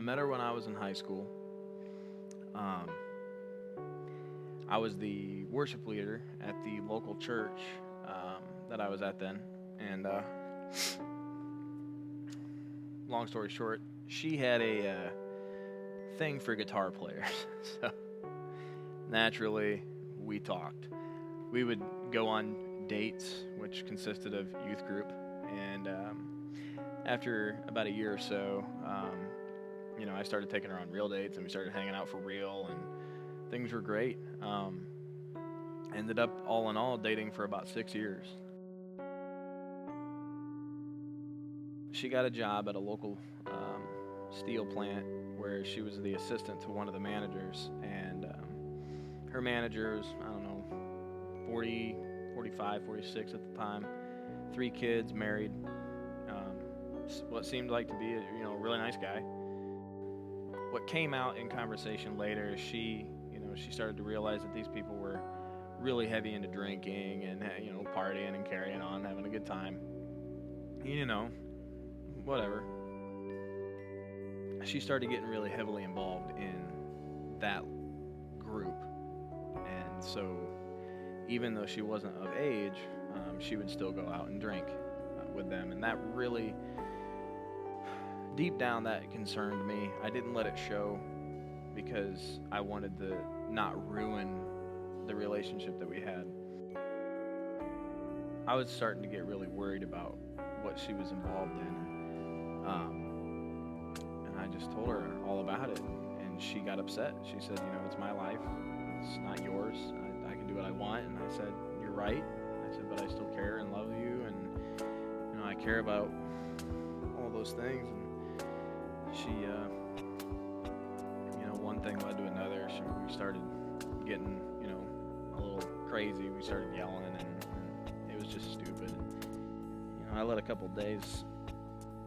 met her when I was in high school. Um, I was the worship leader at the local church that I was at then. And long story short, she had a thing for guitar players. So naturally, we talked. We would go on dates, which consisted of youth group. And after about a year or so, I started taking her on real dates, and we started hanging out for real, and things were great. Ended up, all in all, dating for about 6 years. She got a job at a local steel plant where she was the assistant to one of the managers, and her manager was, I don't know, 40, 45, 46 at the time, 3 kids, married, what seemed like to be a really nice guy. What came out in conversation later is she started to realize that these people were really heavy into drinking and partying and carrying on, having a good time. Whatever. She started getting really heavily involved in that group, and so even though she wasn't of age, she would still go out and drink with them, and that really, deep down, that concerned me. I didn't let it show because I wanted to not ruin the relationship that we had. I was starting to get really worried about what she was involved in, and I just told her all about it, and she got upset. She said, it's my life, it's not yours. I can do what I want. And I said, you're right. I said, but I still care and love you, and I care about all those things. And she, one thing led to another. We started getting, a little crazy. We started yelling, and it was just stupid. I let a couple days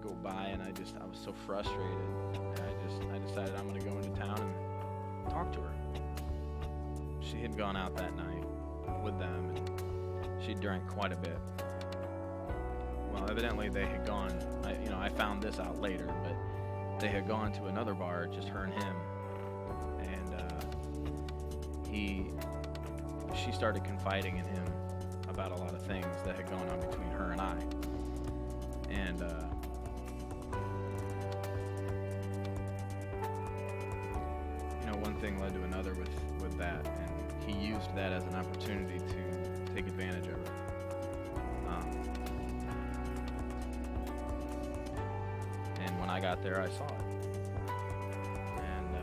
go by, and I was so frustrated. And I decided I'm going to go into town and talk to her. She had gone out that night with them, and she drank quite a bit. Well, evidently they had gone. I found this out later, but they had gone to another bar, just her and him, and she started confiding in him about a lot of things that had gone on between her and I. And one thing led to another with that, and he used that as an opportunity to take advantage of her. And when I got there, I saw it. And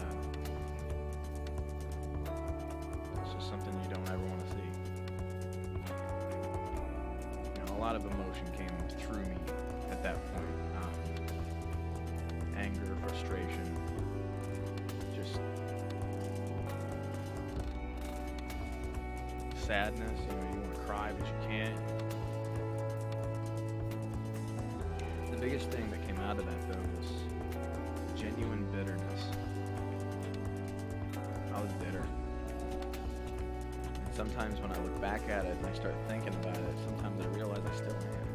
it's just something you don't ever want to see. A lot of emotion came through me at that point. Anger, frustration, just sadness. You want to cry, but you can't. The biggest thing that came out of that, though, was genuine bitterness. I was bitter. And sometimes when I look back at it and I start thinking about it, sometimes I realize I still am.